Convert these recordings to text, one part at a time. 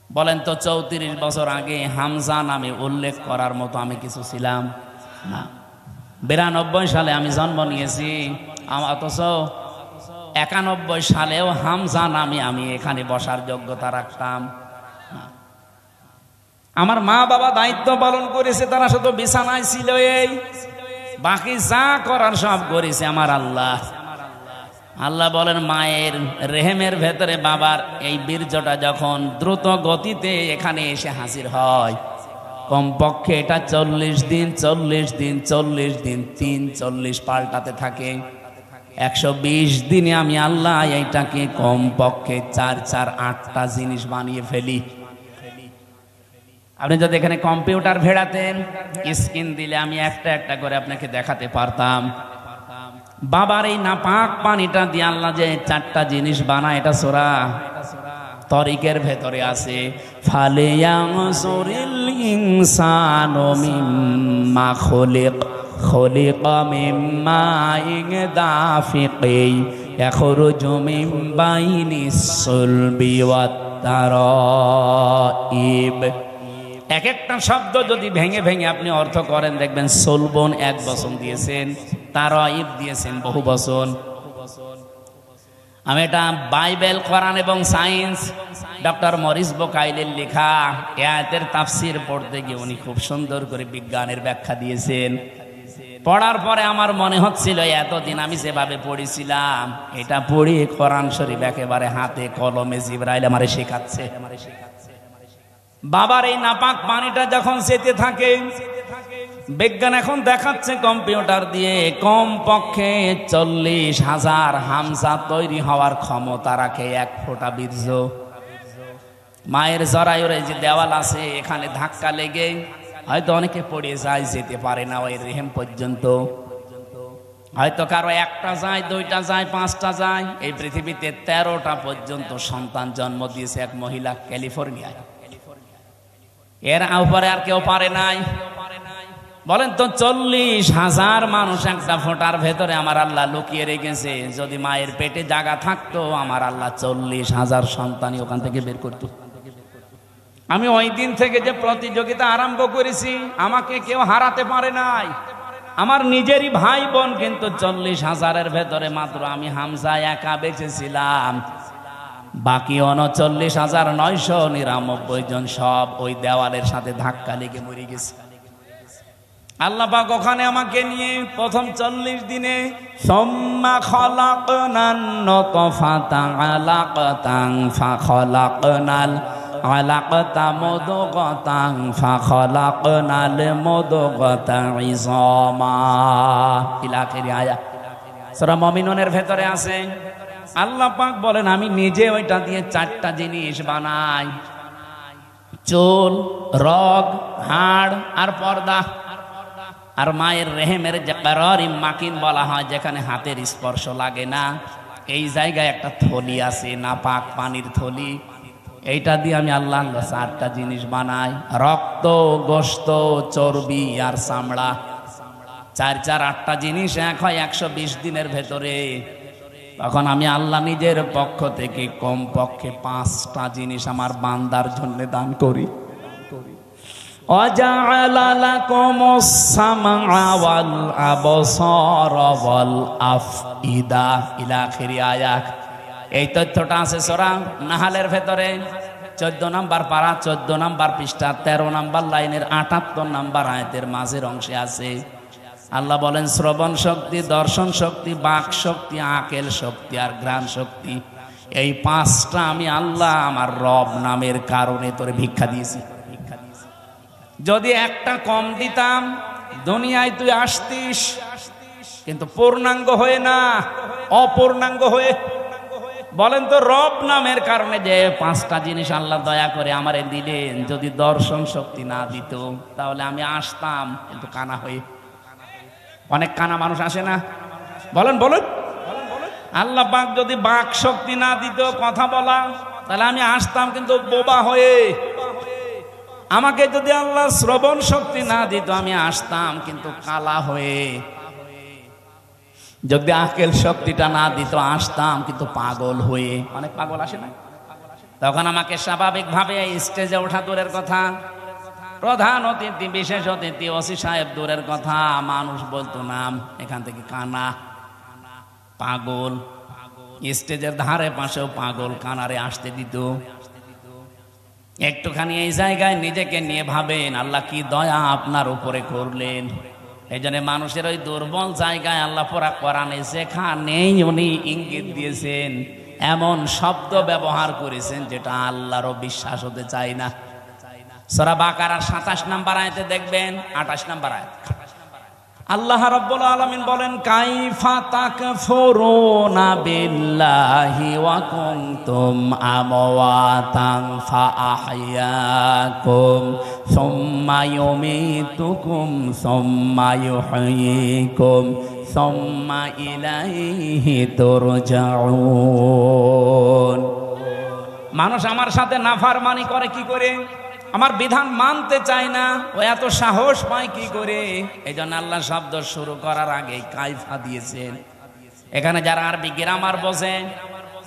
বলেন তো 34 বছর আগে হামজা নামে উল্লেখ করার মতো আমি কিছু ছিলাম না। 92 সালে আমি জন্ম নিয়েছি, অথচ 91 সালেও হামজা নামে আমি এখানে বসার যোগ্যতা রাখতাম না। আমার মা বাবা দায়িত্ব পালন করেছে, তারা শুধু বিছানায় ছিল, এই বাকি যা করার সব করেছে আমার আল্লাহ। আল্লাহ বলেন মায়ের রেহেমের ভেতরে বাবার এই বীর্যটা যখন দ্রুত গতিতে এখানে এসে হাজির হয়, কমপক্ষে এটা 40 দিন 40 দিন 40 দিন 40 পাল্টাতে থাকে। 120 দিনে আমি আল্লাহ এইটাকে কমপক্ষে 4-8টা জিনিস বানিয়ে ফেলি। আপনি যদি এখানে কম্পিউটার ভেড়াতেন, স্ক্রিন দিলে আমি একটা একটা করে আপনাকে দেখাতে পারতাম। বাবার এই নাপাক পানিটা দিয়ে আল্লাহ যে 4টা জিনিস বানায়, এটা সূরা তরিকের ভেতরে আছে। ফালিয়ানসুরিল ইনসানু মিম্মা খুলিকা মিম্মা দাফিকি ইয়াখরুজু মিন বাইনিস সুলবি ওয়াত তারাইব। এক একটা শব্দ যদি ভেঙে ভেঙে আপনি অর্থ করেন, দেখবেন সুলবন 1 বচন দিয়েছেন, তারাইব দিয়েছেন বহু বচন। আমি এটা বাইবেল, কোরআন এবং সায়েন্স, ডক্টর মরিস বোকাইলের লেখা এই আয়াতের তাফসীর পড়তে গিয়ে উনি খুব সুন্দর করে বিজ্ঞানের ব্যাখ্যা দিয়েছেন। পড়ার পরে আমার মনে হচ্ছিল এতদিন আমি যেভাবে পড়েছিলাম, এটা পড়ি কোরআন শরীফ একেবারে হাতে কলমে জিবরাইল আমারে শেখাচ্ছে। বাবার এই নাপাক পানিটা যখন যেতে থাকে, বিজ্ঞান এখন দেখাচ্ছে কম্পিউটার দিয়ে কমপক্ষে 40,000 হামজা তৈরি হওয়ার ক্ষমতা রাখে 1 ফোঁটা বীর্য। মায়ের জরায়ুর যে দেওয়াল আছে, এখানে ধাক্কা লেগে হয়তো অনেকে পড়ে যায়, যেতে পারে না ওই রেহেম পর্যন্ত। হয়তো কারো 1টা যায়, 2টা যায়, 5টা যায়। এই পৃথিবীতে 13টা পর্যন্ত সন্তান জন্ম দিয়েছে এক মহিলা ক্যালিফোর্নিয়ায়। এর উপরে আর কেউ পারে নাই। বলেন তো 40,000 মানুষ একটা ফোঁটার ভেতরে আমার আল্লাহ লুকিয়ে রেখেছে। যদি মায়ের পেটে জায়গা থাকতো, আমার আল্লাহ 40,000 সন্তানই ওখান থেকে বের করত। আমি ওই দিন থেকে যে প্রতিযোগিতা আরম্ভ করেছি, আমাকে কেউ হারাতে পারে নাই। আমার নিজেরই ভাই বোন কিন্তু 40,000-এর ভেতরে মাত্র আমি হামজা একা বেঁচেছিলাম। বাকি 39,999 জন সব ওই দেওয়ালের সাথে ধাক্কা লেগে মরে গেছে। আল্লাহ পাক ওখানে আমাকে নিয়ে প্রথম 40 দিনে সুম্মা খালাকনান নুতফাতা আলাকাতান ফাখালাকনাল আলাকাতা মুদগাতান ফাখালাকনাল মুদগাতা ইযামা ইলা আখিরি আয়াত। সূরা মুমিনুনের ভেতরে আছে। আল্লাহ পাক বলেন আমি নিজে ওইটা দিয়ে 4টা জিনিস বানাই: চুল, রগ, হাড় আর পর্দা। আর মায়ের রেহেমের যে কারারিম মাকিন বলা হয়, যেখানে হাতের স্পর্শ লাগে না, এই জায়গায় একটা থলি আছে, নাপাক পানির থলি। এইটা দিয়ে আমি আল্লাহ 4টা জিনিস বানাই: রক্ত, গোশত, চর্বি আর চামড়া। 4-8টা জিনিস এক হয় 120 দিনের ভেতরে। তখন আমি আল্লাহ নিজের পক্ষ থেকে কমপক্ষে 5টা জিনিস আমার বান্দার জন্য দান করি। ওয়াজআলা লাকুমুস সামআ ওয়াল আবসারা ওয়াল আফইদা ইলা আখিরি আয়াত। এই তথ্যটা আছে সূরা নাহলের ভেতরে 14 নম্বর পারা, 14 নম্বর পৃষ্ঠা, 13 নম্বর লাইনের 78 নম্বর আয়াতের মাঝের অংশে আছে। আল্লাহ বলেন শ্রবণ শক্তি, দর্শন শক্তি, বাক শক্তি, আকেল শক্তি আর ঘ্রাণ শক্তি, এই 5টা আমি আল্লাহ আমার রব নামের কারণে তোরে ভিক্ষা দিয়েছি। যদি একটা কম দিতাম, দুনিয়ায় তুই আসতিস, কিন্তু পূর্ণাঙ্গ হয়ে না, অপূর্ণাঙ্গ হয়ে। বলেন তো রব নামের কারণে যে 5টা জিনিস আল্লাহ দয়া করে আমারে দিলেন, যদি দর্শন শক্তি না দিত তাহলে আমি আসতাম কিন্তু কানা হয়ে। অনেক কানা মানুষ আসে না? বলেন বলেন। আল্লাহ পাক যদি বাক শক্তি না দিত, কথা বলা, তাহলে আমি আসতাম কিন্তু বোবা হয়ে। আমাকে যদি আল্লাহ শ্রবণ শক্তি না দিত, আমি আসতাম কিন্তু কালা হয়ে। যদি আকেল শক্তিটা না দিত, আসতাম কিন্তু পাগল হয়ে। অনেক পাগল আসে না? তখন আমাকে স্বাভাবিকভাবে স্টেজে ওঠা দূরের কথা, প্রধান অতিথি, বিশেষ অতিথি, ওসি সাহেব দূরের কথা, মানুষ বলতো নাম, এখান থেকে কানা, পাগল, স্টেজের ধারে পাশেও পাগল কানারে আসতে দিত। একটুখানি এই জায়গায় নিজেকে নিয়ে ভাবেন আল্লাহ কি দয়া আপনার উপরে করলেন। এই জন্য মানুষের ওই দুর্বল জায়গায় আল্লাহ পরা কোরআনে যেখানেই উনি ইঙ্গিত দিয়েছেন এমন শব্দ ব্যবহার করেছেন যেটা আল্লাহরও বিশ্বাস হতে চায় না। সূরা বাকারার 27 নম্বর আয়াতে দেখবেন, 28 নম্বর আয়াত, আল্লাহ রাব্বুল আলামিন বলেন কাইফা তাকফুরুনা বিল্লাহি ওয়া কুনতুম আমওয়াতান ফাআহইয়াকুম সুম্মা ইউমীতুকুম সুম্মা ইউহয়ীকুম সুম্মা ইলাইহি তুরজাউন। মানুষ আমার সাথে নাফরমানি করে কি করে? আমার বিধান মানতে চায় না, ও এত সাহস পায় কি করে? এই জন্য আল্লাহ শব্দ শুরু করার আগে কাইফা দিয়েছেন। এখানে যারা আরবি গ্রামার বোঝেন,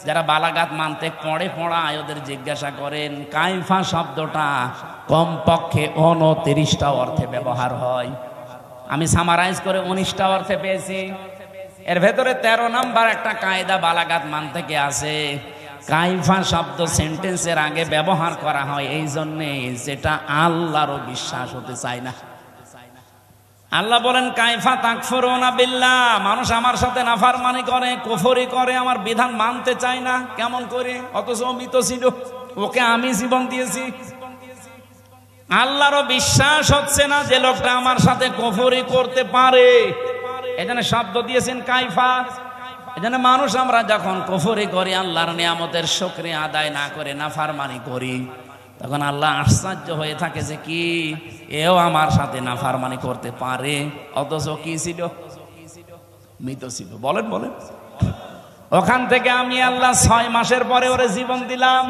যারা বালাগাত মানতে পড়ে পড়ায়, ওদের জিজ্ঞাসা করেন কাইফা শব্দটা কমপক্ষে 29টা অর্থে ব্যবহার হয়। আমি সামারাইজ করে 19টা অর্থে পেয়েছি। এর ভেতরে 13 নম্বর একটা কায়দা বালাগাত মান থেকে আছে। কাইফা শব্দ সেন্টেন্সের আগে ব্যবহার করা হয় এই জন্যে যেটা আল্লাহরও বিশ্বাস হতে চায় না। আল্লাহ বলেন কাইফা তাকফুরুনা বিল্লাহ, মানুষ আমার সাথে নাফরমানি করে, কুফরি করে, আমার বিধান মানতে চায় না। কেমন করে? অথচ মৃত ছিল, ওকে আমি জীবন দিয়েছি। আল্লাহরও বিশ্বাস হচ্ছে না যে লোকটা আমার সাথে কুফরি করতে পারে, এজন্য শব্দ দিয়েছেন কাইফা। এজন্য মানুষ আমরা যখন কুফরি করি, আল্লাহর নিয়ামতের শুকরিয়া আদায় না করে নাফরমানি করি, তখন আল্লাহ আশ্চর্য হয়ে থাকে যে কি এও আমার সাথে নাফরমানি করতে পারে, অথচ কি ছিল? মৃত ছিল। বলেন বলেন। ওখান থেকে আমি আল্লাহ 6 মাসের পরে ওরে জীবন দিলাম।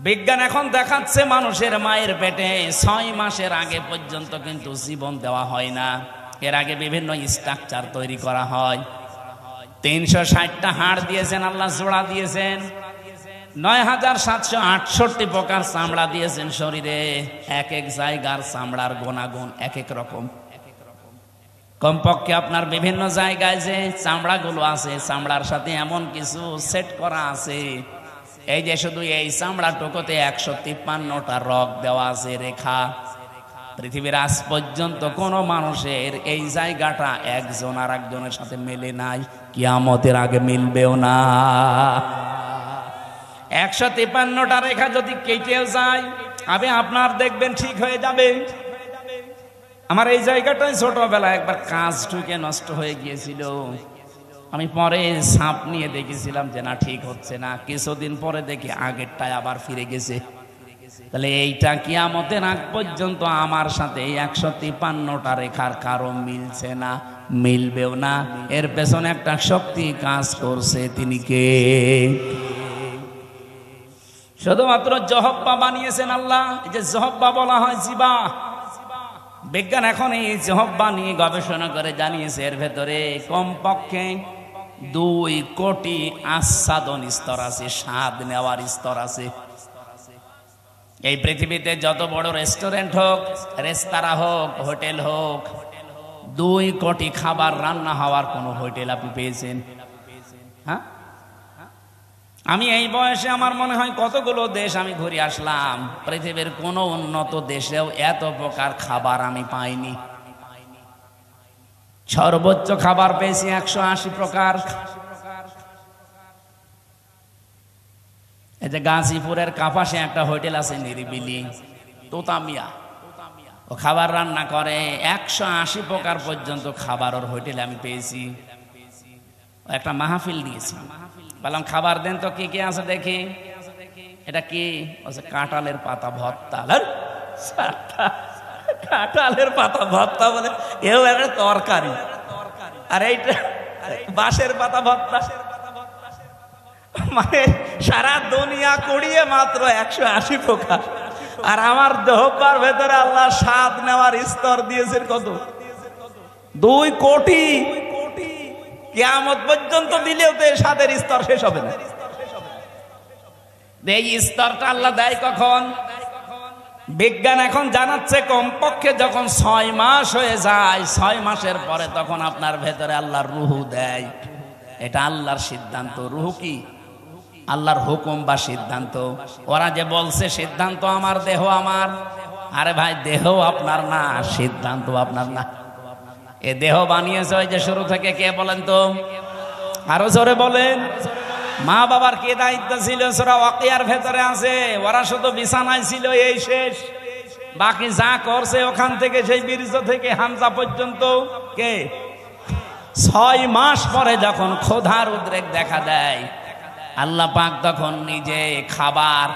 বিজ্ঞান এখন দেখাচ্ছে মানুষের মায়ের পেটে 6 মাসের আগে পর্যন্ত কিন্তু জীবন দেওয়া হয় না। এর আগে বিভিন্ন স্ট্রাকচার তৈরি করা হয়। 360টা হাড় দিয়েছেন আল্লাহ, জোড়া দিয়েছেন, 9768 প্রকার চামড়া দিয়েছেন শরীরে। এক এক জায়গার চামড়ার গুণাগুণ এক এক রকম। কমপক্ষে আপনার বিভিন্ন জায়গায় যে চামড়াগুলো আছে, চামড়ার সাথে এমন কিছু সেট করা আছে, এই যে শুধু এই চামড়াটুকুতে 153টা রগ দেওয়া আছে, রেখা। পৃথিবীর আজ পর্যন্ত কোন মানুষের এই জায়গাটা একজন আর একজনের সাথে মেলে নাই, কিয়ামতের আগে মিলবেও না। 153টা রেখা যদি কেটে যায়, আমি আপনার দেখবেন ঠিক হয়ে যাবে। আমার এই জায়গাটায় ছোটবেলায় একবার কাজ ঢুকে নষ্ট হয়ে গিয়েছিল। আমি পরে সাপ নিয়ে দেখেছিলাম যে না ঠিক হচ্ছে না, কিছুদিন পরে দেখি আগেরটায় আবার ফিরে গেছে। তাহলে এইটা কিয়ামতের আগ পর্যন্ত আমার সাথে 153টা রেখার কারো মিলছে না, মিলবেও না। এর পেছনে একটা শক্তি কাজ করছে, তিনি কে? শুধুমাত্র জহব্বা বানিয়েছেন আল্লাহ। এই যে জহব্বা বলা হয় জিবা, বিজ্ঞান এখন এই জহব্বা নিয়ে গবেষণা করে জানিয়েছে এর ভেতরে কমপক্ষে 2 কোটি আস্বাদন স্তর আছে, স্বাদ নেওয়ার স্তর আছে। এই পৃথিবীতে যত বড় রেস্টুরেন্ট হোক, রেস্তোরাঁ হোক, হোটেল হোক, 2 কোটি খাবার রান্না হওয়ার কোন হোটেল আপনি পেয়েছেন? হ্যাঁ, আমি এই বয়সে আমার মনে হয় কতগুলো দেশ আমি ঘুরে আসলাম, পৃথিবীর কোন উন্নত দেশেও এত প্রকার খাবার আমি পাইনি। সর্বোচ্চ খাবার পেয়েছি 180 প্রকার। এই যে গাজীপুরের কাপাসে একটা হোটেল আছে নিরিবিলি, তোতামিয়া, ও খাবার রান্না করে 180 প্রকার পর্যন্ত খাবার ওর হোটেলে আমি পেয়েছি। একটা মাহফিল দিয়েছি, বললাম খাবার দেন তো কি কি আছে দেখি। এটা কি? কাঁঠালের পাতা ভর্তা। কাঁঠালের পাতা ভর্তা বলে এও একটা তরকারি, আর এইটা বাঁশের পাতা ভর্তা। মানে সারা দুনিয়া কুড়িয়ে মাত্র 180 প্রকার, আর আমার দেহবার ভেতরে আল্লাহ স্বাদ নেওয়ার স্তর দিয়েছেন কত? 2 কোটি। কিয়ামত পর্যন্ত দিলেও তো স্বাদের স্তর শেষ হবে না। এই স্তরটা আল্লাহ দেয় কখন? বিজ্ঞান এখন জানাচ্ছে কমপক্ষে যখন 6 মাস হয়ে যায়, 6 মাসের পরে তখন আপনার ভেতরে আল্লাহর রূহ দেয়। এটা আল্লাহর সিদ্ধান্ত। রূহ কি? আল্লাহর হুকুম বা সিদ্ধান্ত। ওরা যে বলছে সিদ্ধান্ত আমার, দেহ আমার, আরে ভাই দেহ আপনার না, সিদ্ধান্ত আপনার না। এ দেহ বানিয়েছে ওই যে শুরু থেকে কে বলেন তো? আরো জোরে বলেন। মা বাবার কি দায়িত্ব ছিল? সূরা ওয়াকিয়ার ভেতরে আছে, ওরা শুধু বিছানায় ছিল, এই শেষ। বাকি যা করছে ওখান থেকে, সেই বীর্য থেকে হামজা পর্যন্ত কে? 6 মাস পরে যখন ক্ষুধার উদ্রেক দেখা দেয়, আল্লাহ পাক তখন নিজে খাবার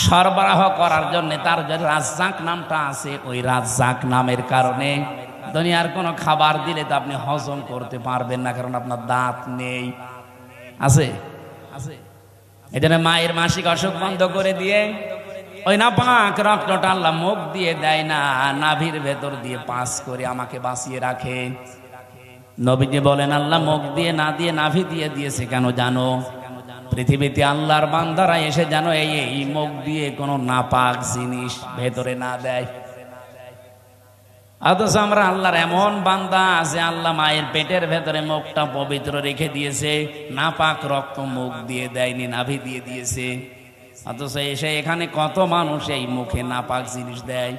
সরবরাহ করার জন্য, তার যে রাজ্জাক নামটা আছে, ওই রাজ্জাক নামের কারণে দুনিয়ার কোনো খাবার দিলে তো আপনি হজম করতে পারবেন না, কারণ আপনার দাঁত নেই। আছে? এই জন্য মায়ের মাসিক অসুখ বন্ধ করে দিয়ে ওই নাপাক রক্তটা আল্লাহ মুখ দিয়ে দেয় না, নাভির ভেতর দিয়ে পাস করে আমাকে বাঁচিয়ে রাখে। নবীজি বলেন আল্লাহ মুখ দিয়ে না দিয়ে নাভি দিয়ে দিয়েছে কেন জানো? পৃথিবীতে আল্লাহর বান্দারা এসে যেন এই মুখ দিয়ে কোনো নাপাক জিনিস ভেতরে না দেয়। অথচ আমরা আল্লাহর এমন বান্দা আছে, আল্লাহ মায়ের পেটের ভেতরে মুখটা পবিত্র রেখে দিয়েছে, নাপাক রক্ত মুখ দিয়ে দেয়নি, নাভি দিয়ে দিয়েছে। অথচ এসে এখানে কত মানুষ এই মুখে নাপাক জিনিস দেয়।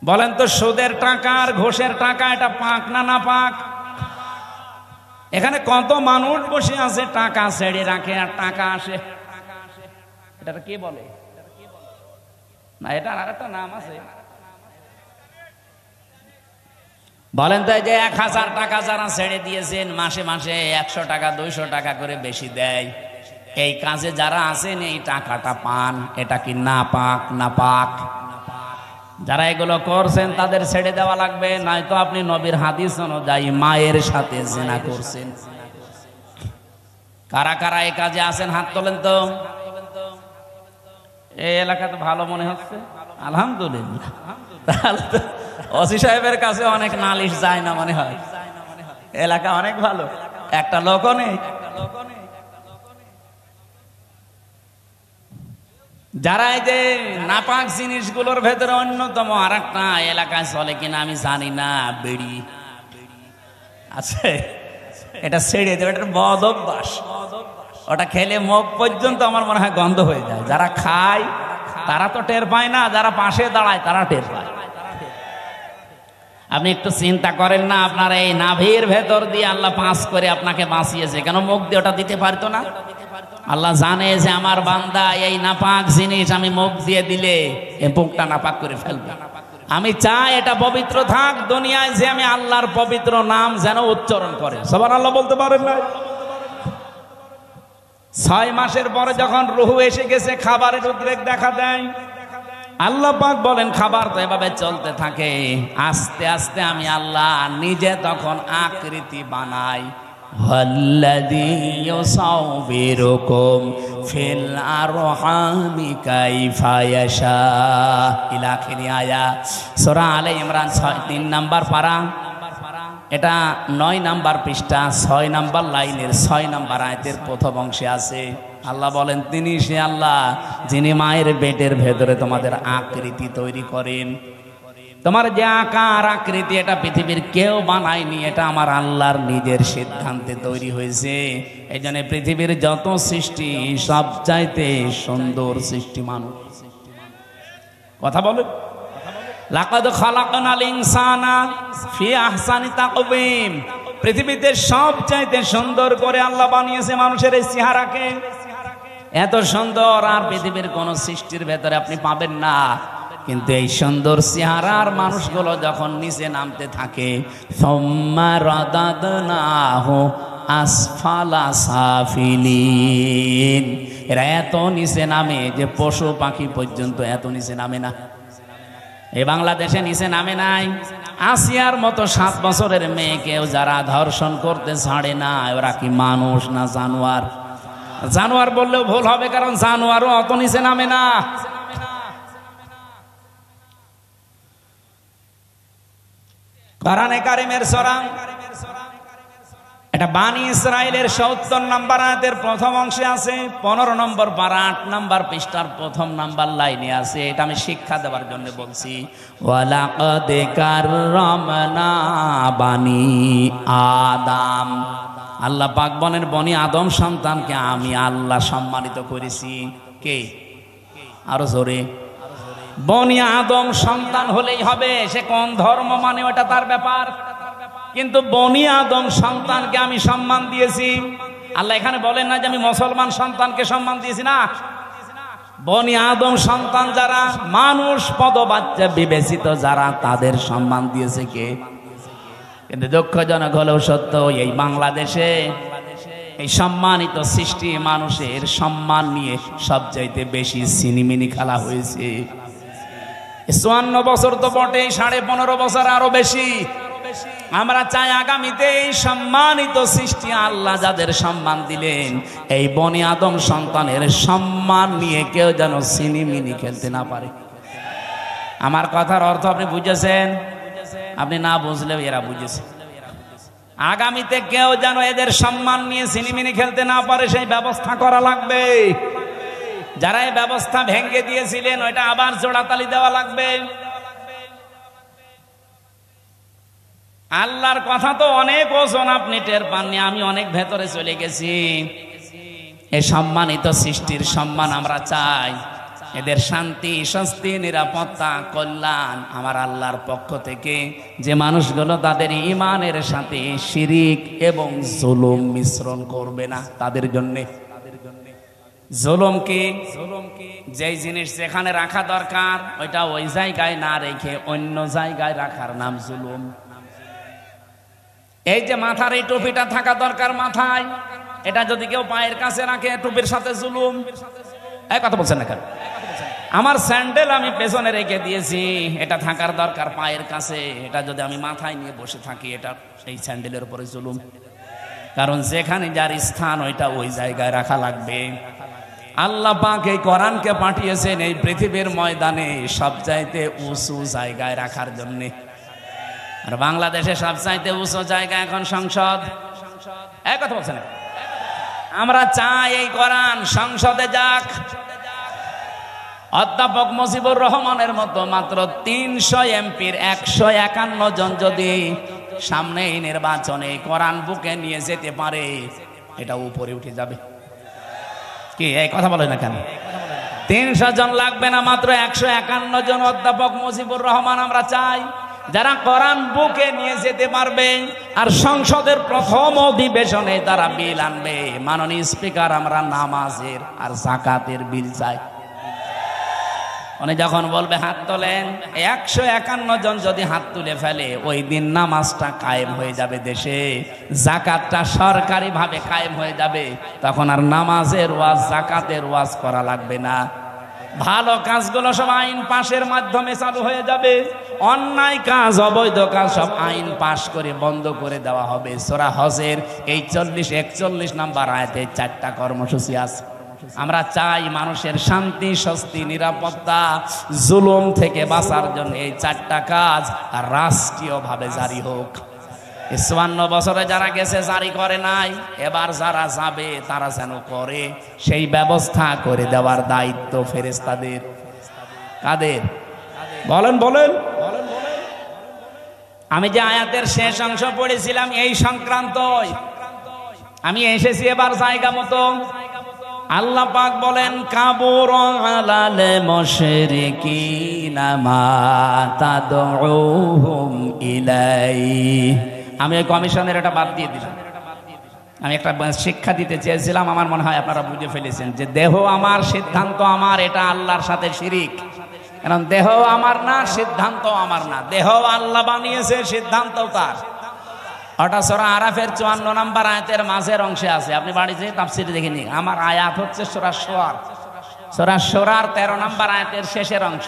বলেন তো, সুদের টাকা আর ঘুষের টাকা এটা পাক না নাপাক? এখানে কত মানুষ বসে আছে, টাকা ছেড়ে রাখে আর টাকা আসে। এটা কি বলে না? এটার আর একটা নাম আছে। বলেন তো, যে 1000 টাকা যারা ছেড়ে দিয়েছেন, মাসে মাসে 100 টাকা 200 টাকা করে বেশি দেয়, এই কাজে যারা আছেন এই টাকাটা পান, এটা কি নাপাক? নাপাক। যারা এগুলো করছেন তাদের ছেড়ে দেওয়া লাগবে, নয়তো আপনি নবীর হাদিস অনুযায়ী মায়ের সাথে জিনা করছেন। কারা কারা এই কাজে আছেন হাত তোলেন তো। এই এলাকা তো ভালো মনে হচ্ছে, আলহামদুলিল্লাহ। তাহলে তো ওসি সাহেবের কাছে অনেক নালিশ যায় না মনে হয়, এলাকা অনেক ভালো, একটা লোকও নেই। যারা এই যে নাপাক জিনিসগুলোর ভেতরে অন্যতম আর একটা এলাকায় চলে কিনা আমি জানি না, বিড়ি আছে, এটা ছেড়ে দেবে, এটা বদ অভ্যাস। ওটা খেলে মুখ পর্যন্ত আমার মনে হয় গন্ধ হয়ে যায়। যারা খায় তারা তো টের পায় না, যারা পাশে দাঁড়ায় তারা টের পায়। আপনি একটু চিন্তা করেন না, আপনার এই নাভির ভেতর দিয়ে আল্লাহ পাস করে আপনাকে বাঁচিয়েছে, কেন মুখ দিয়ে ওটা দিতে পারতো না? আল্লাহ জানে যে আমার বান্দা এই নাপাক জিনিস আমি মুখ দিয়ে দিলে এই মুখটা নাপাক করে ফেলবে। আমি চাই এটা পবিত্র থাক, দুনিয়ায় যে আমি আল্লাহর পবিত্র নাম যেন উচ্চারণ করে। সুবহানাল্লাহ বলতে পারেন না? 6 মাসের পরে যখন রূহ এসে গেছে, খাবারের উদ্রেক দেখা দেয়। আল্লাহ পাক বলেন খাবার তো এভাবে চলতে থাকে, আস্তে আস্তে আমি আল্লাহ নিজে তখন আকৃতি বানাই। ওয়াল্লাযী ইউসাউবিরুকুম ফিল আরহামি কাইফা ইয়াশা ইলা আখিরি আয়াত। সূরা আলে ইমরান 3 নাম্বার পারা, এটা 9 নাম্বার পৃষ্ঠা 6 নাম্বার লাইনের 6 নাম্বার আয়াতের প্রথম অংশে আছে। আল্লাহ বলেন তিনি সে আল্লাহ যিনি মায়ের পেটের ভেতরে তোমাদের আকৃতি তৈরি করেন। তোমার যে আকার আকৃতি এটা পৃথিবীর কেউ বানায়নি, এটা আমার আল্লাহর নিজের সিদ্ধান্তে তৈরি হয়েছে। এই জন্য পৃথিবীর যত সৃষ্টি সবচাইতে সুন্দর সৃষ্টি মানুষ। কথা বলো, লাকাদ খালাকনাল ইনসানা ফি আহসানি তাকওয়িম। পৃথিবীতে সবচাইতে সুন্দর করে আল্লাহ বানিয়েছে মানুষের এই চেহারাকে। এত সুন্দর আর পৃথিবীর কোন সৃষ্টির ভেতরে আপনি পাবেন না। কিন্তু এই সুন্দর চেহারার মানুষগুলো যখন নিচে নামতে থাকে, সুম্মা রাদাদনাহু আসফালা সাফিলিন, এরা এত নিচে নামে যে পশু পাখি পর্যন্ত এত নিচে নামে না। এই বাংলাদেশে নিচে নামে নাই। আসিয়ার মতো 7 বছরের মেয়েকেও যারা ধর্ষণ করতে ছাড়ে না, ওরা কি মানুষ না জানোয়ার? জানোয়ার বললেও ভুল হবে, কারণ জানোয়ারও অত নিচে নামে না। কোরআনে কারিমের সূরা এটা বানি ইসরাইলের ৭০ নম্বর আয়াতের প্রথম অংশে আছে, ১৫ নম্বর পারা ৮ নম্বর পৃষ্ঠার প্রথম নাম্বার লাইনে আছে। এটা আমি শিক্ষা দেওয়ার জন্য বলছি। ওয়ালাকাদ কাররামনা বানি আদম, আল্লাহ পাক বলেন বনি আদম সন্তানকে আমি আল্লাহ সম্মানিত করেছি। কে? আরো জোরে। বনি আদম সন্তান হলেই হবে, সে কোন ধর্ম মানে ওটা তার ব্যাপার, কিন্তু বনি আদম সন্তানকে আমি সম্মান দিয়েছি। আল্লাহ এখানে বলেন না যে আমি মুসলমান সন্তানকে সম্মান দিয়েছি, না। বনি আদম সন্তান যারা, মানুষ পদবাচ্চা বিবেচিত যারা, তাদের সম্মান দিয়েছে কে? কিন্তু দুঃখজনক হলেও সত্য, এই বাংলাদেশে এই সম্মানিত সৃষ্টি মানুষের সম্মান নিয়ে সবচাইতে বেশি সিনিমিনি খেলা হয়েছে। ৫৪ বছর তো বটে, ১৫.৫ বছর আরো বেশি। আমরা চাই আগামীতে এই সম্মানিত সৃষ্টি আল্লাহ যাদের সম্মান দিলেন, এই বনি আদম সন্তানের সম্মান নিয়ে কেউ যেন সিনিমিনি খেলতে না পারে। আমার কথার অর্থ আপনি বুঝেছেন? আপনি না বুঝলেও এরা বুঝেছে। আগামীতে কেউ যেন এদের সম্মান নিয়ে সিনিমিনি খেলতে না পারে, সেই ব্যবস্থা করা লাগবে। যারা এই ব্যবস্থা ভেঙে দিয়েছিলেন, ওইটা আবার জোড়াতালি দেওয়া লাগবে। আল্লাহর কথা তো অনেক ওজন, আপনি টের পাননি, আমি অনেক ভেতরে চলে গেছি। এই সম্মানিত সৃষ্টির সম্মান আমরা চাই, এদের শান্তি, স্বস্তি, নিরাপত্তা, কল্যাণ আমার আল্লাহর পক্ষ থেকে। যে মানুষগুলো তাদের ঈমানের সাথে শিরিক এবং জুলুম মিশ্রণ করবে না, তাদের জন্য। জুলুমকে, যেই জিনিস যেখানে রাখা দরকার ওইটা ওই জায়গায় না রেখে অন্য জায়গায় রাখার নাম জুলুম। এই যে মাথার এই টুপিটা থাকা দরকার মাথায়, এটা যদি কেউ পায়ের কাছে রাখে, টুপির সাথে জুলুম। এই কথা বলছেন না কেন? আমার স্যান্ডেল আমি পেছনে রেখে দিয়েছি, এটা থাকার দরকার পায়ের কাছে, এটা যদি আমি মাথায় নিয়ে বসে থাকি, এটা সেই স্যান্ডেলের উপরে জুলুম। কারণ যেখানে যার স্থান ওইটা ওই জায়গায় রাখা লাগবে। আল্লাহ পাক এই কোরআনকে পাঠিয়েছেন এই পৃথিবীর ময়দানে সবচাইতে উঁচু জায়গায় রাখার জন্য। আর বাংলাদেশে সবচাইতে উঁচু জায়গা এখন সংসদ। এক কথা বলছেন, আমরা চাই এই কোরআন সংসদে যাক। অধ্যাপক মুজিবুর রহমানের মতো মাত্র ৩০০ এমপির ১৫১ জন যদি সামনে এই নির্বাচনে কোরআন বুকে নিয়ে যেতে পারে, এটা উপরে উঠে যাবে। কি এই কথা বলে না কেন? ৩০০ জন লাগবে না, মাত্র ১৫১ জন অধ্যাপক মুজিবুর রহমান আমরা চাই, যারা কোরআন বুকে নিয়ে যেতে পারবে। আর সংসদের প্রথম অধিবেশনে তারা বিল আনবে। মাননীয় স্পিকার, আমরা নামাজের আর যাকাতের বিল চাই। উনি যখন বলবে হাত তোলেন, ১৫১ জন যদি হাত তুলে ফেলে, ওই দিন নামাজটা কায়েম হয়ে যাবে দেশে, যাকাতটা সরকারি ভাবে কায়েম হয়ে যাবে। তখন আর নামাজের ওয়াজ, যাকাতের ওয়াজ করা লাগবে না। ভালো কাজগুলো সব আইন পাশের মাধ্যমে চালু হয়ে যাবে। অন্যায় কাজ, অবৈধ কাজ সব আইন পাশ করে বন্ধ করে দেওয়া হবে। সূরা হজের এই ৪০-৪১ নাম্বার আয়াতে ৪টা কর্মসূচি আছে। আমরা চাই মানুষের শান্তি, স্বস্তি, নিরাপত্তা, জুলুম থেকে বাঁচার জন্য এই ৪টা কাজ রাষ্ট্রীয়ভাবে জারি হোক। ৫৪ বছরে যারা গেছে জারি করে নাই, এবার যারা যাবে তারা যেন করে, সেই ব্যবস্থা করে দেওয়ার দায়িত্ব ফেরেশতাদের। কাদের? বলেন বলেন। আমি যে আয়াতের শেষ অংশ পড়েছিলাম এই সংক্রান্তই আমি এসেছি এবার জায়গা মতো। আল্লাহ পাক বলেন, কাবুর আলাল মুশরিকিনা মা তাদউহুম ইলাই। আমি ওই কমিশনের এটা বাদ দিয়ে দিলাম। আমি একটা শিক্ষা দিতে চেয়েছিলাম, আমার মনে হয় আপনারা বুঝে ফেলেছেন যে দেহ আমার, সিদ্ধান্ত আমার, এটা আল্লাহর সাথে শিরিক। কারণ দেহ আমার না, সিদ্ধান্ত আমার না। দেহ আল্লাহ বানিয়েছে, সিদ্ধান্ত তার। ওটা সূরা আরাফের ৫৪ নম্বর আয়াতের মাঝের অংশে আছে, আপনি বাড়িতে তাফসীরে দেখে নিন। আমার আয়াত হচ্ছে সূরা শূরার ১৩ নম্বর আয়াতের শেষের অংশ।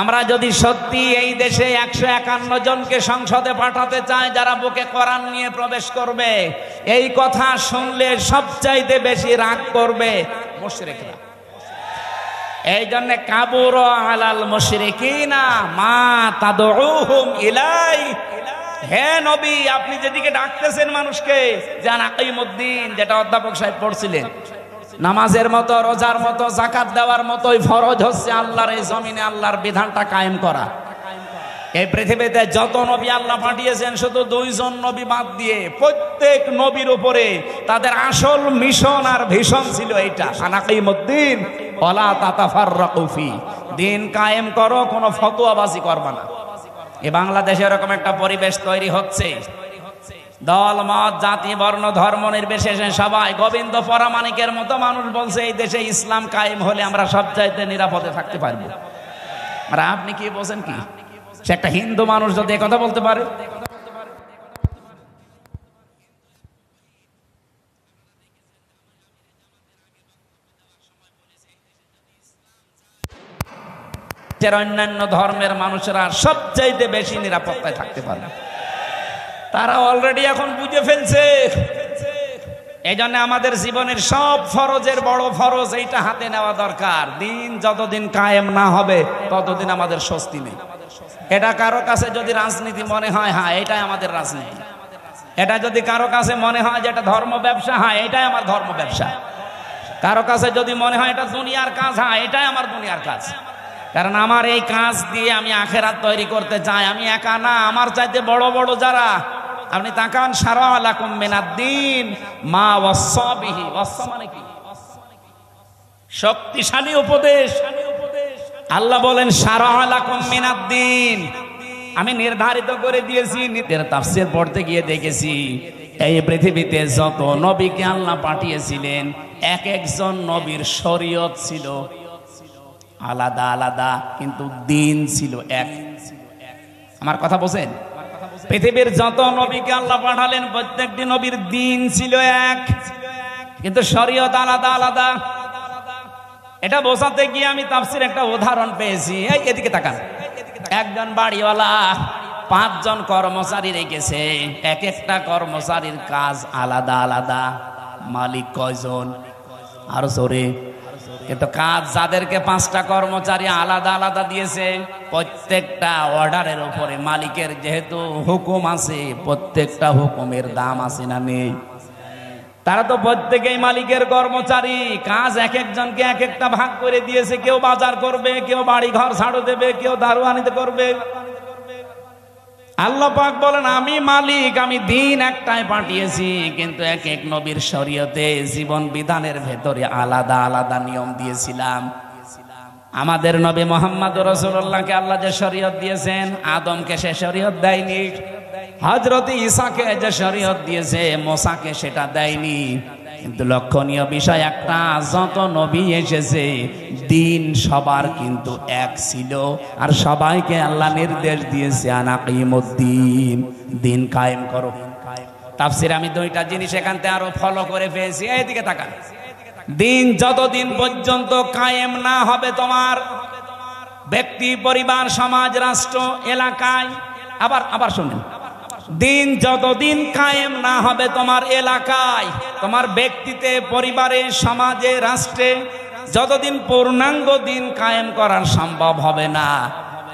আমরা যদি সত্যি এই দেশে ১৫১ জনকে সংসদে পাঠাতে চাই যারা বুকে কোরআন নিয়ে প্রবেশ করবে, এই কথা শুনলে সবচাইতে বেশি রাগ করবে মুশরিকরা। এই জন্য কাবুর আলাল মুশরিকিনা মা তাদউহুম ইলাই, হে নবী, আপনি যেদিকে ডাকতেছেন মানুষকে যে আনাকিমুদ্দিন, যেটা অধ্যাপক সাহেব পড়ছিলেন, নামাজের মতো, রোজার মতো, যাকাত দেওয়ার মতোই ফরজ হচ্ছে আল্লাহর এই জমিনে আল্লাহর বিধানটা কায়েম করা। এই পৃথিবীতে যত নবী আল্লাহ পাঠিয়েছেন, শুধু 2 জন নবী বাদ দিয়ে প্রত্যেক নবীর উপরে তাদের আসল মিশন আর ভিশন ছিল এইটা, আনাকিমুদ্দিন ওয়ালা তাতাফাররাকু ফি, দিন কায়েম করো, কোনো ফতোয়াবাজি করবা না। এই বাংলাদেশে এরকম একটা পরিবেশ তৈরি হচ্ছে, দল মত জাতি বর্ণ ধর্ম নির্বিশেষে সবাই গোবিন্দ পরামানিকের মতো মানুষ বলছে এই দেশে ইসলাম কায়েম হলে আমরা সবচাইতে নিরাপদে থাকতে পারবো। আর আপনি কি বলছেন? কি সে একটা হিন্দু মানুষ যদি কথা বলতে পারে? অন্যান্য ধর্মের মানুষেরা সবচাইতে বেশি নিরাপত্তায় থাকতে পারবে, তারা অলরেডি এখন বুঝে ফেলছে। এই জন্য আমাদের জীবনের সব ফরজের বড় ফরজ এইটা হাতে নেওয়া দরকার। দিন যতদিন কায়েম না হবে ততদিন আমাদের স্বস্তি নেই। এটা কারো কাছে যদি রাজনীতি মনে হয়, হ্যাঁ এটাই আমাদের রাজনীতি। এটা যদি কারো কাছে মনে হয় যে এটা ধর্ম ব্যবসা, হ্যাঁ এটাই আমার ধর্ম ব্যবসা। কারো কাছে যদি মনে হয় এটা দুনিয়ার কাজ, হ্যাঁ এটাই আমার দুনিয়ার কাজ। কারণ আমার এই কাজ দিয়ে আমি আখেরাত তৈরি করতে চাই। আমি একা না, আমার চাইতে বড় বড় যারা, আপনি তাকান, শারা লাকুম মিনাদ-দ্বীন মা ওয়াসসা বিহি, ওয়াসসা মানে কি? শক্তিশালী উপদেশ। আল্লাহ বলেন শারা লাকুম মিনাদ-দ্বীন, আমি নির্ধারিত করে দিয়েছি। নিতের তাফসীর পড়তে গিয়ে দেখেছি এই পৃথিবীতে যত নবীকে আল্লাহ পাঠিয়েছিলেন, এক একজন নবীর শরীয়ত ছিল আলাদা আলাদা, কিন্তু দিন ছিল এক। আমার কথা বোঝেন? পৃথিবীর যত নবীকে আল্লাহ পাঠালেন প্রত্যেকটি নবীর দিন ছিল এক, কিন্তু শরীয়ত আলাদা আলাদা। এটা বোঝাতে গিয়ে আমি তাফসীর একটা উদাহরণ পেয়েছি। এই এদিকে তাকান, একজন বাড়িওয়ালা 5 জন কর্মচারী রেখেছে, এক একটা কর্মচারীর কাজ আলাদা আলাদা। মালিক কয়জন? আরো জোরে। কিন্তু কাজ যাদেরকে 5টা কর্মচারী আলাদা আলাদা দিয়েছে, প্রত্যেকটা অর্ডারের উপরে মালিকের যেহেতু হুকুম আছে, প্রত্যেকটা হুকুমের দাম আছে না নেই? তারা তো প্রত্যেকেই মালিকের কর্মচারী, কাজ এক একজনকে এক একটা ভাগ করে দিয়েছে। কেউ বাজার করবে, কেউ বাড়ি ঘর ঝাড়ু দেবে, কেউ দারোয়ানিতে করবে। আল্লাহ পাক বলেন আমি মালিক, আমি দিন একটাই পাঠিয়েছি, কিন্তু এক এক নবীর শরীয়তে জীবন বিধানের ভেতরে আলাদা আলাদা নিয়ম দিয়েছিলাম। আমাদের নবী মুহাম্মদ রাসূলুল্লাহকে আল্লাহ যে শরীয়ত দিয়েছেন, আদমকে সে শরীয়ত দেয়নি। হযরত ঈসাকে যে শরীয়ত দিয়েছে, মুসাকে সেটা দেয়নি। কিন্তু লক্ষণীয় বিষয় একটা, যত নবী এসেছে দিন সবার কিন্তু এক ছিল, আর সবাইকে আল্লাহ নির্দেশ দিয়েছে আনাকিমুদ্দিন, দিন কায়েম করো। তাফসীরে আমি 2টা জিনিস এখান থেকে আরো ফলো করে পেয়েছি। এইদিকে তাকান, দিন যতদিন পর্যন্ত কায়েম না হবে তোমার ব্যক্তি, পরিবার, সমাজ, রাষ্ট্র, এলাকায়, আবার শুনেন, দিন যতদিন কায়েম না হবে তোমার এলাকায়, তোমার ব্যক্তিতে, পরিবারে, সমাজে, রাষ্ট্রে, যতদিন পূর্ণাঙ্গ দিন কায়েম করা সম্ভব হবে না,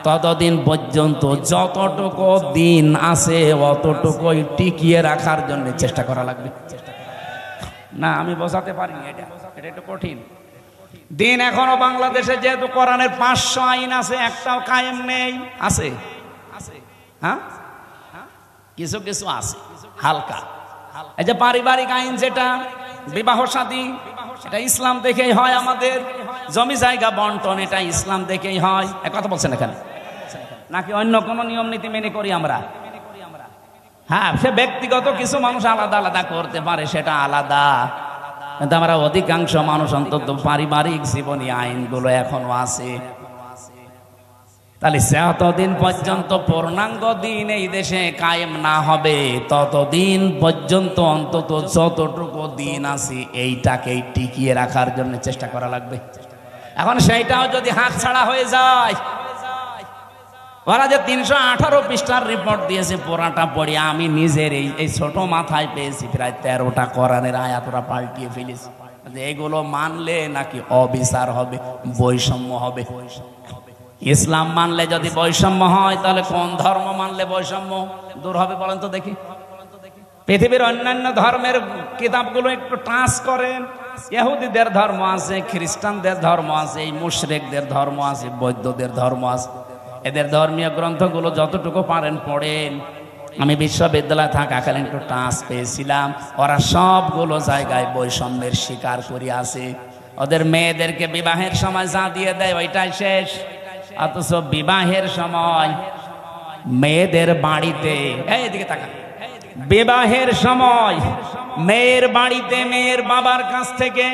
ততদিন পর্যন্ত যতটুকু দিন আছে অতটুকুই টিকিয়ে রাখার জন্য চেষ্টা করা লাগবে। না আমি বোঝাতে পারিনি, এটা একটু কঠিন। দিন এখনো বাংলাদেশে যেহেতু কোরআনের 500 আইন আছে, একটাও কায়েম নেই। আছে? হ্যাঁ, কিছু কিছু আছে হালকা। এই যে পারিবারিক আইন, যেটা বিবাহ শাদী, এটা ইসলাম দেখেই হয়। আমাদের জমি জায়গা বন্টন, এটা ইসলাম দেখেই হয়। এক কথা বলছেন এখানে, নাকি অন্য কোনো নিয়ম নীতি মেনে করি আমরা? হ্যাঁ, সে ব্যক্তিগত কিছু মানুষ আলাদা আলাদা করতে পারে, সেটা আলাদা, কিন্তু আমরা অধিকাংশ মানুষ অন্তত পারিবারিক জীবনী আইনগুলো এখনো আছে। তাহলে যতদিন পর্যন্ত পূর্ণাঙ্গ দিন এই দেশে কায়েম না হবে, ততদিন পর্যন্ত অন্তত যতটুকু দিন আছে এইটাকেই টিকিয়ে রাখার জন্য চেষ্টা করা লাগবে। এখন সেইটাও যদি হাত ছাড়া হয়ে যায়, ওরা যে 318 পৃষ্ঠার রিপোর্ট দিয়েছে, পুরাটা পড়ে আমি নিজের এই ছোট মাথায় পেয়েছি প্রায় 13টা কোরআনের আয়াত ওরা পাল্টিয়ে ফেলেছি। এগুলো মানলে নাকি অবিচার হবে, বৈষম্য হবে। ইসলাম মানলে যদি বৈষম্য হয়, তাহলে কোন ধর্ম মানলে বৈষম্য দূর হবে বলেন তো দেখি? পৃথিবীর অন্যান্য ধর্মের কিতাবগুলো একটু টাচ করেন। ইহুদিদের ধর্ম আছে, খ্রিস্টানদের ধর্ম আছে, এই মুশরিকদের ধর্ম আছে, বৌদ্ধদের ধর্ম আছে। এদের ধর্মীয় গ্রন্থগুলো যতটুকু পারেন পড়েন। আমি বিশ্ববিদ্যালয়ে থাকাকালীন একটু টাচ পেয়েছিলাম, ওরা সবগুলো জায়গায় বৈষম্যের শিকার করে আছে। ওদের মেয়েদেরকে বিবাহের সময় যা দিয়ে দেয় ওইটাই শেষ, অথচ বিবাহের সময় মেয়েদের বাড়িতে, এদিকে তাকা, বিবাহের সময় মেয়ের বাড়িতে মেয়ের বাবার কাছ থেকে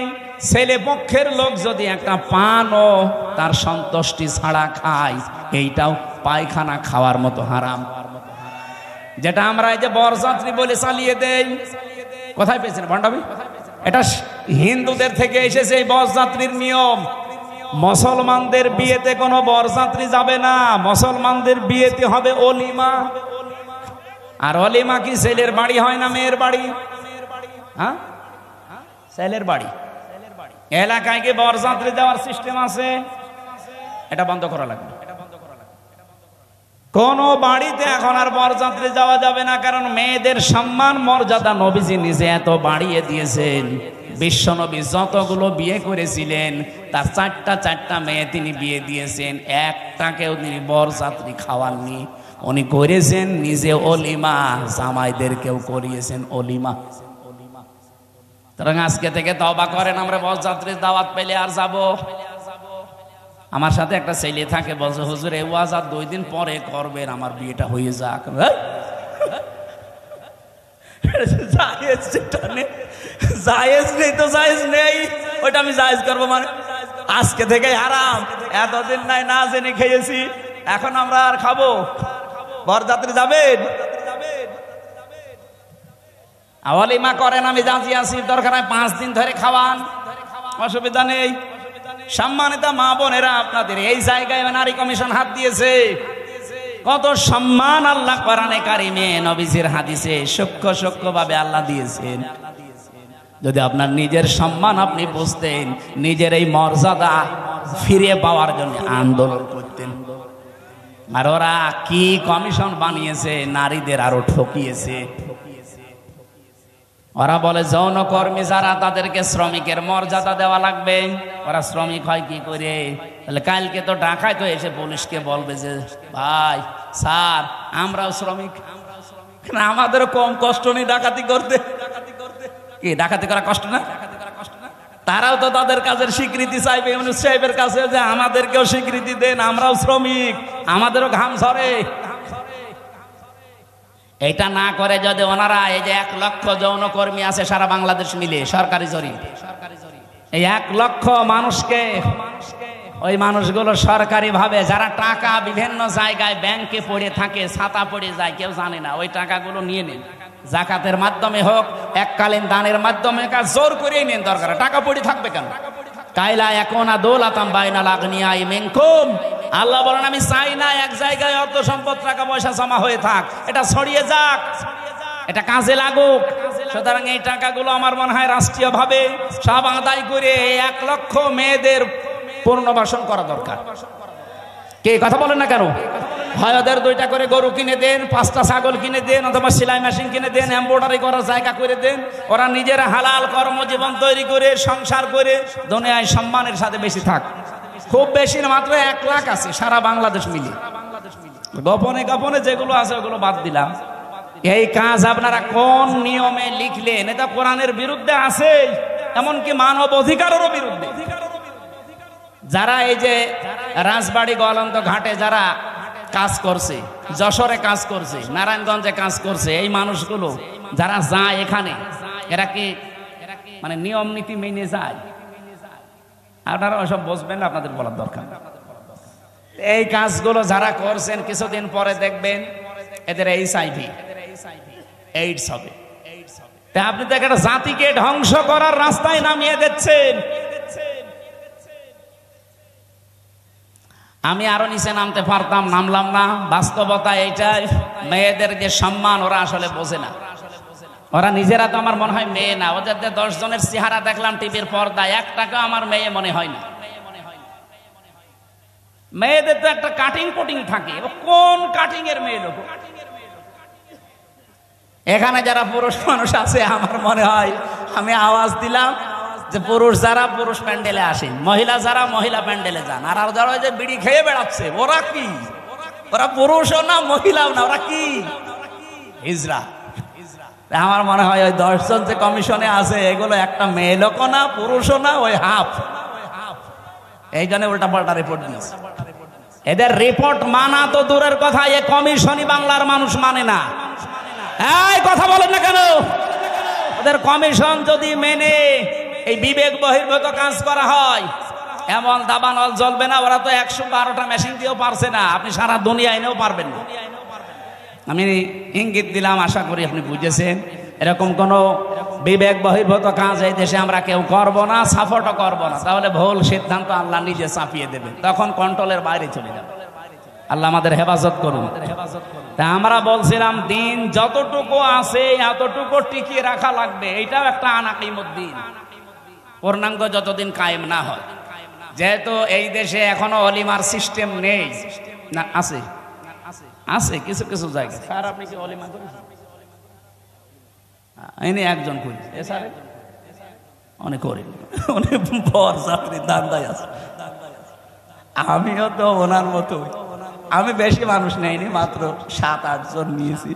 ছেলে পক্ষের লোক যদি একটা পানও তার সন্তুষ্টি ছাড়া খায়, এইটাও পায়খানা খাওয়ার মতো হারাম। যেটা আমরা এই যে বরযাত্রী বলে চালিয়ে দেই, কোথায় পেয়েছেন ভণ্ডামি? এটা হিন্দুদের থেকে এসেছে এই বরযাত্রীর নিয়ম। মুসলমানদের বিয়েতে কোনো বরযাত্রী যাবে না, মুসলমানদের বিয়েতে হবে অলিমা। আর অলিমা কি ছেলের বাড়ি হয় না মেয়ের বাড়ি? হ্যাঁ, ছেলের বাড়ি। এলাকায় কি বরযাত্রী দেওয়ার সিস্টেম আছে? এটা বন্ধ করা লাগবে। কোন বাড়িতে এখন আর বরযাত্রী যাওয়া যাবে না, কারণ মেয়েদের সম্মান মর্যাদা নবীজি নিজে এত বাড়িয়ে দিয়েছেন। বিশ্বনবী যতগুলো বিয়ে করেছিলেন তার চারটা মেয়ে তিনি বিয়ে দিয়েছেন, একটাকেও তিনি বরযাত্রী খাওয়াননি। উনি করেছেন নিজে অলিমা, জামাইদেরকেও করিয়েছেন অলিমা। সুতরাং আজকে থেকে তওবা করেন, আমরা বরযাত্রীর দাওয়াত পেলে আর যাব। আমার সাথে একটা ছেলে থাকে, বলছে হুজুর এই ওয়াজ আর 2 দিন পরে করবেন, আমার বিয়েটা হয়ে যাক। জায়েজ নেই তো জায়েজ নেই, ওইটা আমি জায়েজ করবো মানে আজকে থেকে হারাম। এতদিন নাই না জেনে খেয়েছি, এখন আমরা আর খাবো? বরযাত্রী যাবেন, অলিমা করেন, আমি রাজি আছি। দরকার হয় 5 দিন ধরে খাওয়ান, অসুবিধা নেই। সম্মানিত মা বোনেরা, আপনাদের এই জায়গায় নারী কমিশন হাত দিয়েছে। কত সম্মান আল্লাহ কোরআনে কারিমে নবীজির হাদিসে সূক্ষ্ম ভাবে আল্লাহ দিয়েছেন। যদি আপনার নিজের সম্মান আপনি বুঝতেন, নিজের এই মর্যাদা ফিরে পাওয়ার জন্য আন্দোলন করতেন। আর ওরা কি কমিশন বানিয়েছে, নারীদের আরো ঠকিয়েছে। ওরা বলে যৌনকর্মী যারা, তাদেরকে শ্রমিকের মর্যাদা দেওয়া লাগবে। ওরা শ্রমিক হয় কি করে? তাহলে কালকে তো ঢাকায় তো এসে পুলিশকে বলবে যে ভাই স্যার আমরাও শ্রমিক, আমাদেরও কম কষ্ট নেই ডাকাতি করতে। কি ডাকাতি করা কষ্ট না? তারাও তো তাদের কাজের স্বীকৃতি চাইবে ইউনূস সাহেবের কাছে, যে আমাদেরকেও স্বীকৃতি দেন, আমরাও শ্রমিক, আমাদেরও ঘাম ঝরে। এটা না করে যদি ওনারা, এই যে 1 লক্ষ যৌনকর্মী আছে সারা বাংলাদেশ মিলে, সরকারি জরিপ, এই 1 লক্ষ মানুষকে, ওই মানুষগুলো সরকারি ভাবে যারা টাকা বিভিন্ন জায়গায় ব্যাংকে পড়ে থাকে, ছাতা পড়ে যায়, কেউ জানে না, ওই টাকাগুলো নিয়ে নেন। জাকাতের মাধ্যমে হোক, এককালীন দানের মাধ্যমে, জোর করেই নেন। দরকার টাকা পড়ে থাকবে কেন? কাইলা এখন দৌলাতাম বাইনাল আগনিয়াই মিনকুম, আল্লাহ বলেন আমি চাই না এক জায়গায় অর্থ সম্পদ টাকা পয়সা জমা হয়ে থাক, এটা ছড়িয়ে যাক, এটা কাজে লাগুক। সুতরাং এই টাকাগুলো আমার মনে হয় রাষ্ট্রীয় ভাবে সব আদায় করে 1 লক্ষ মেয়েদের পুনর্বাসন করা দরকার। কে কথা বলেন না কেন? হয় ওদের 2টা করে গরু কিনে দেন, 5টা ছাগল কিনে দেন, অথবা সেলাই মেশিন কিনে দেন, এমব্রয়ডারি করার জায়গা করে দেন। ওরা নিজেরা হালাল কর্মজীবন তৈরি করে সংসার করে দুনিয়ায় সম্মানের সাথে বেশি থাক। খুব বেশি না, মাত্র 1 লাখ আছে সারা বাংলাদেশ মিলে। গোপনে গোপনে যেগুলো আছে ওগুলো বাদ দিলাম। এই কাজ আপনারা কোন নিয়মে লিখলেন? এটা কোরআনের বিরুদ্ধে আছে, এমনকি মানব অধিকারেরও বিরুদ্ধে। যারা এই যে রাজবাড়ী গোয়ালন্দ ঘাটে যারা কাজ করছে, যশোরে কাজ করছে, নারায়ণগঞ্জে কাজ করছে, এই মানুষগুলো যারা যায় এখানে, এরা কি মানে নিয়ম নীতি মেনে যায়? আপনারা ওসব বুঝবেন না, আপনাদের বলার দরকার। এই কাজগুলো যারা করছেন, কিছুদিন পরে দেখবেন এদের HIV এইডস হবে। তা আপনি তো একটা জাতিকে ধ্বংস করার রাস্তায় নামিয়ে দিচ্ছেন। আমি আরো নিচে নামতে পারতাম, নামলাম না। বাস্তবতা এইটাই, মেয়েদের যে সম্মান ওরা আসলে বোঝে না। ওরা নিজেরা তো আমার মনে হয় মেয়ে না। ওদের 10 জনের চেহারা দেখলাম টিভির পর্দায়, একটাকেও আমার মেয়ে মনে হয় না। মেয়েদের তো একটা কাটিং কুটিং থাকে, কোন কাটিং এর মেয়ে লোক? এখানে যারা পুরুষ মানুষ আছে, আমার মনে হয় আমি আওয়াজ দিলাম যে পুরুষ যারা পুরুষ প্যান্ডেলে আসেন, মহিলা যারা মহিলা প্যান্ডেলে যান, আর যারা ওই যে বিড়ি খেয়ে বেড়াচ্ছে ওরা কি? ওরা পুরুষও না মহিলাও না, ওরা কি? হিজড়া। আমার মনে হয় ওই 10 জন যে কমিশনে আছে এগুলো একটা মেয়ে লোক না, পুরুষও না, ওই হাফ। এই জন্য উল্টা পাল্টা রিপোর্ট দিয়েছে। এদের রিপোর্ট মানা তো দূরের কথা, এ কমিশনই বাংলার মানুষ মানে না। এই কথা বলেন না কেন? ওদের কমিশন যদি মেনে এই বিবেক বহির্ভূত কাজ করা হয়, এমন দাবানল জ্বলবে না। ওরা তো 112টা মেশিন দিয়েও পারছে না, আপনি সারা দুনিয়া এনেও পারবেন না। আমি ইঙ্গিত দিলাম, আশা করি আপনি বুঝেছেন। এরকম কোন বিবেক বহির্ভূত কাজ এই দেশে আমরা কেউ করব না, সাপোর্টও করব না। তাহলে ভুল সিদ্ধান্ত আল্লাহ নিজে চাপিয়ে দেবেন, তখন কন্ট্রোলের বাইরে চলে যাবে। আল্লাহ আমাদের হেফাজত করুন। তা আমরা বলছিলাম দিন যতটুকু আছে এতটুকু টিকিয়ে রাখা লাগবে, এটাও একটা আনাকিমুদ্দিন। পূর্ণাঙ্গ যতদিন কায়েম না হয়, যেহেতু এই দেশে এখনো অলিমার সিস্টেম নেই না, আছে আছে কিছু কিছু জায়গায়। স্যার আপনি কি অলিমা করেছেন? এনে একজন করি, এছাড়া অনেক করি, অনেক বর চাকরি দান্দায় আছে। আমিও তো ওনার মতো, আমি বেশি মানুষ নেইনি, মাত্র 7-8 জন নিয়েছি।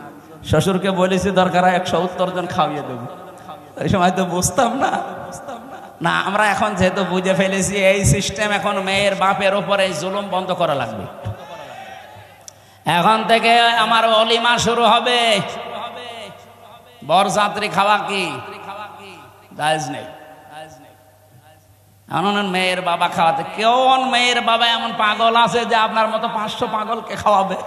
শ্বশুরকে বলেছি দরকার 170 জন খাওয়িয়ে দেবো। এই সময় তো বুঝতাম না। না, আমরা এখন যেহেতু বুঝে ফেলেছি এই সিস্টেম, এখন মেয়ের বাপের উপরে জুলুম বন্ধ করা লাগবে। এখন থেকে আমার অলিমা শুরু হবে। বরযাত্রী খাওয়া কি জায়েজ নেই। এখন মেয়ের বাবা খাওয়াতে, কেমন মেয়ের বাবা এমন পাগল আছে যে আপনার মতো 500 পাগলকে খাওয়াবে?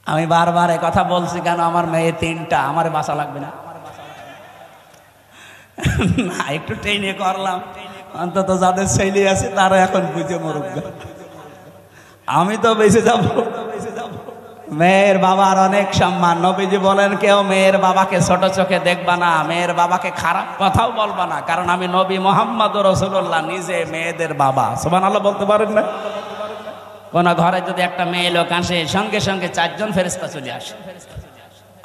আমি বারবার এ কথা বলছি কেন, আমার মেয়ে 3টা, আমার বাঁচা লাগবে না? না, একটু ট্রেনে করলাম, অন্তত যাদের ছেলে আছে তারা এখন বুঝে মরুক। আমি তো বেঁচে যাব। মেয়ের বাবার অনেক সম্মান। নবীজি বলেন কেউ মেয়ের বাবাকে ছোট চোখে দেখবা না, মেয়ের বাবাকে খারাপ কথাও বলবা না, কারণ আমি নবী মুহাম্মদ রাসূলুল্লাহ নিজে মেয়েদের বাবা। সুবহানাল্লাহ বলতে পারেন না? কোন ঘরে যদি একটা মেয়ে লোক আসে, সঙ্গে সঙ্গে 4 জন ফেরেশতা চলে আসে।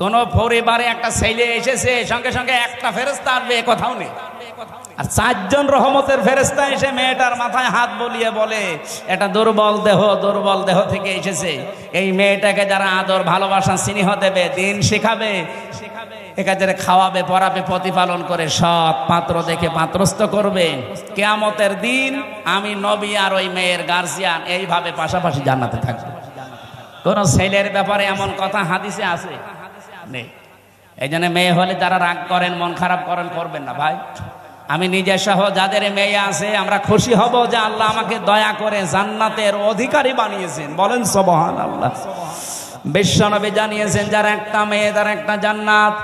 কোন পরিবারে একটা ছেলে এসেছে, সঙ্গে সঙ্গে একটা ফেরেশতা আসবে, এ কথাও নেই। আর 4 জন রহমতের ফেরেশতা এসে মেয়েটার মাথায় হাত বুলিয়ে বলে এটা দুর্বল দেহ থেকে এসেছে, এই মেয়েটাকে যারা আদর ভালোবাসা স্নেহ দেবে, দিন শেখাবে, একাজে খাওয়াবে, পড়াবে, প্রতিপালন করে সৎ পাত্র দেখে পাত্রস্থ করবে, কিয়ামতের দিন আমি নবী আর ওই মেয়ের গার্জিয়ান এইভাবে পাশাপাশি জান্নাতে থাকবে। কোন ছেলের ব্যাপারে এমন কথা হাদিসে আছে নেই। এই জন্য মেয়ে হলে যারা রাগ করেন, মন খারাপ করেন, করবেন না ভাই। আমি নিজে সহ যাদের মেয়ে আছে আমরা খুশি হব যে আল্লাহ আমাকে দয়া করে জান্নাতের অধিকারী বানিয়েছেন। বলেন সুবহানাল্লাহ। বিশ্বনবী জানিয়েছেন যার একটা মেয়ে তার একটা জান্নাত,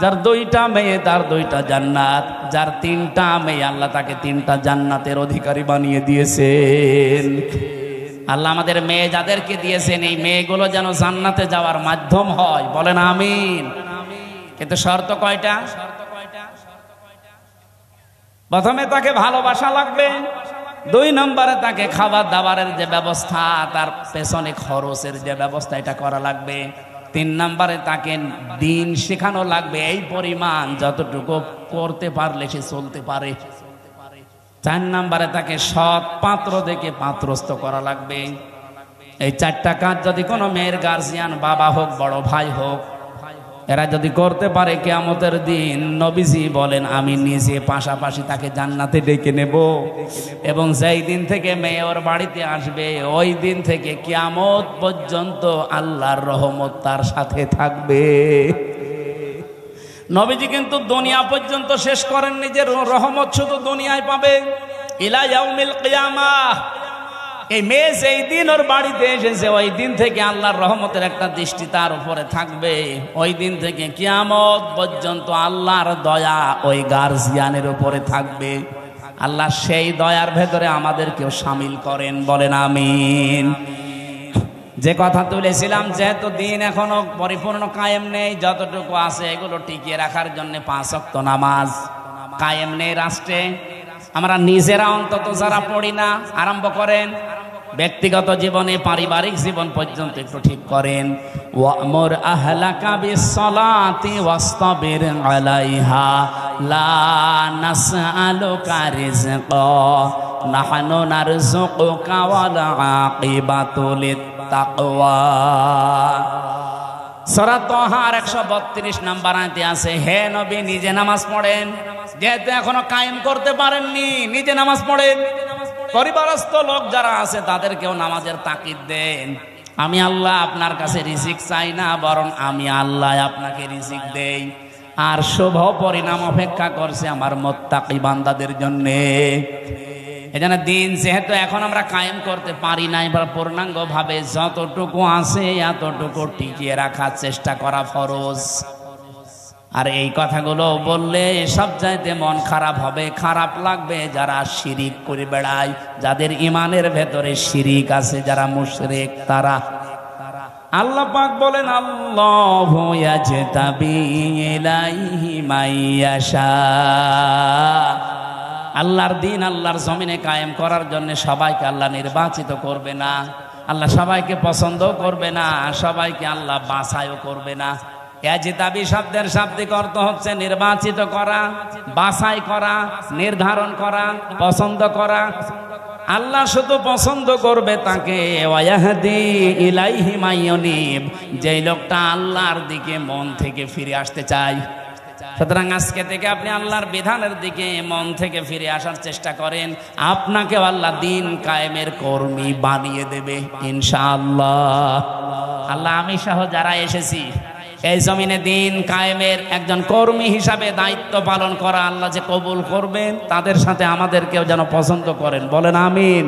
যার 2টা মেয়ে তার 2টা জান্নাত, যার 3টা মেয়ে আল্লাহ তাকে 3টা জান্নাতের অধিকারী বানিয়ে দিয়েছেন। আল্লাহ আমাদের মেয়ে যাদেরকে দিয়েছেন এই মেয়েগুলো যেন জান্নাতে যাওয়ার মাধ্যম হয়। বলেন আমিন। কিন্তু শর্ত কয়টা? প্রথমে তাকে ভালোবাসা লাগবে, 2 নম্বরে তাকে খাবার দাবারের যে ব্যবস্থা, তার পেছনে খরচের যে ব্যবস্থা, এটা করা লাগবে। 3 নম্বরে তাকে দিন শেখানো লাগবে এই পরিমাণ যতটুকু করতে পারলে সে চলতে পারে। 4 নম্বরে তাকে সৎ পাত্র দেখে পাত্রস্থ করা লাগবে। এই 4টা কাজ যদি কোনো মেয়ের গার্জিয়ান, বাবা হোক বড় ভাই হোক, এরা যদি করতে পারে, কিয়ামতের দিন নবীজি বলেন আমি নিজে পাশাপাশি তাকে জান্নাতে ডেকে নেব, এবং যেই দিন থেকে মেয়ে ওর বাড়িতে আসবে ওই দিন থেকে কিয়ামত পর্যন্ত আল্লাহর রহমত তার সাথে থাকবে। নবীজি কিন্তু দুনিয়া পর্যন্ত শেষ করেন, নিজের রহমত শুধু দুনিয়ায় পাবে ইলা ইয়াউমিল কিয়ামাহ। এই মেয়ে যেই দিন ওর বাড়িতে এসেছে ওই দিন থেকে আল্লাহর রহমতের একটা দৃষ্টি তার উপরে থাকবে, ওই দিন থেকে কিয়ামত পর্যন্ত আল্লাহর দয়া ওই গার্জিয়ানের উপরে থাকবে। আল্লাহ সেই দয়ার ভেতরে আমাদেরকেও শামিল করেন। বলেন আমিন। যে কথা তুলেছিলাম, যেহেতু দিন এখনো পরিপূর্ণ কায়েম নেই, যতটুকু আছে এগুলো টিকিয়ে রাখার জন্য 5 ওয়াক্ত নামাজ কায়েম নেই রাষ্ট্রে। আমরা নিজেরা অন্তত যারা পড়ি না, আরম্ভ করেন। ব্যক্তিগত জীবনে, পারিবারিক জীবন পর্যন্ত একটু ঠিক করেন। ওয়ামুর আহলাকা বিসসালাতি ওয়াসতাবির আলাইহা লা নাসআলুকা রিজকা নাহনু নারযুকুকা ওয়াল আকিবাতু লিত্তাকওয়া। সূরা তাহার 132 নম্বর আয়াতে আছে, হে নবী নিজে নামাজ পড়েন। যেহেতু এখনো কায়েম করতে পারেননি, নিজে নামাজ পড়েন। পরিবারস্থ লোক যারা আছে তাদেরকেও নামাজের তাকিদ দেন। আমি আল্লাহ আপনার কাছে রিজিক চাই না, বরং আমি আল্লাহ আপনাকে রিজিক দেই। আর শুভ পরিণাম অপেক্ষা করছে আমার মুত্তাকি বান্দাদের জন্য। এজন্য দিন যেহেতু এখন আমরা কায়েম করতে পারি না, এবার পূর্ণাঙ্গ ভাবে যতটুকু আছে এতটুকু টিকিয়ে রাখার চেষ্টা করা ফরজ। আর এই কথাগুলো বললে সব চাইতে মন খারাপ হবে, খারাপ লাগবে যারা শিরিক করে বেড়ায়, যাদের ইমানের ভেতরে শিরিক আছে, যারা মুশরিক তারা। আল্লাহ পাক বলেন, আল্লাহু ইয়াজতাবি ইলাইহি মাইয়াশা। আল্লাহর দিন আল্লাহর জমিনে কায়েম করার জন্য সবাইকে আল্লাহ নির্বাচিত করবে না, আল্লাহ সবাইকে পছন্দ করবে না, সবাইকে আল্লাহ বাছাইও করবে না। ইয়াজতাবি শব্দের শাব্দিক অর্থ হচ্ছে নির্বাচিত করা, বাছাই করা, নির্ধারণ করা, পছন্দ করা। আল্লাহ শুধু পছন্দ করবে তাকে, ওয়াহদি ইলাইহি মাইয়ুনিব, যেই লোকটা আল্লাহর দিকে মন থেকে ফিরে আসতে চায়। সুতরাং আজকে থেকে আপনি আল্লাহর বিধানের দিকে মন থেকে ফিরে আসার চেষ্টা করেন, আপনাকেও আল্লাহ দিন কায়েমের কর্মী বানিয়ে দেবে ইনশাআল্লাহ। আল্লাহ আমি সহ যারা এসেছি এই জমিনে দিন কায়েমের একজন কর্মী হিসাবে দায়িত্ব পালন করা আল্লাহ যে কবুল করবেন, তাদের সাথে আমাদেরকেও যেন পছন্দ করেন, বলেন আমিন।